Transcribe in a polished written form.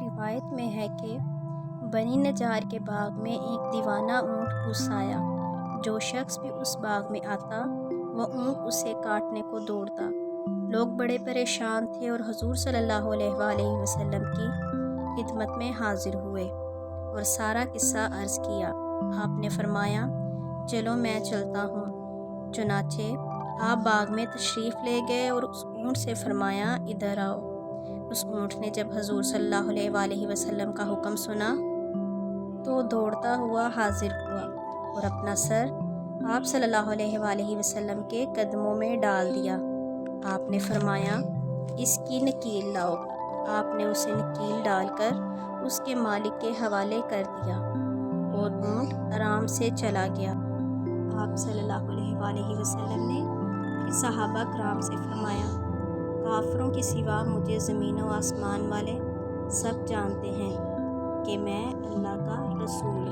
روایت میں ہے کہ بنی نجار کے باغ میں ایک دیوانہ اونٹ گھس آیا۔ جو شخص بھی اس باغ میں آتا وہ اونٹ اسے کاٹنے کو دوڑتا۔ لوگ بڑے پریشان تھے اور حضور صلی اللہ علیہ وآلہ وسلم کی خدمت میں حاضر ہوئے اور سارا قصہ عرض کیا۔ آپ نے فرمایا، چلو میں چلتا ہوں۔ چنانچہ آپ باغ میں تشریف لے گئے اور اس اونٹ سے فرمایا، ادھر آؤ۔ اس اونٹ نے جب حضور صلی اللہ علیہ وآلہ وسلم کا حکم سنا تو دوڑتا ہوا حاضر ہوا اور اپنا سر آپ صلی اللہ علیہ وآلہ وسلم کے قدموں میں ڈال دیا۔ آپ نے فرمایا، اس کی نکیل لاؤ۔ آپ نے اسے نکیل ڈال کر اس کے مالک کے حوالے کر دیا اور اونٹ آرام سے چلا گیا۔ آپ صلی اللہ علیہ وآلہ وسلم نے پھر صحابہ کرام سے فرمایا، کافروں کے سوا مجھے زمین و آسمان والے سب جانتے ہیں کہ میں اللہ کا رسول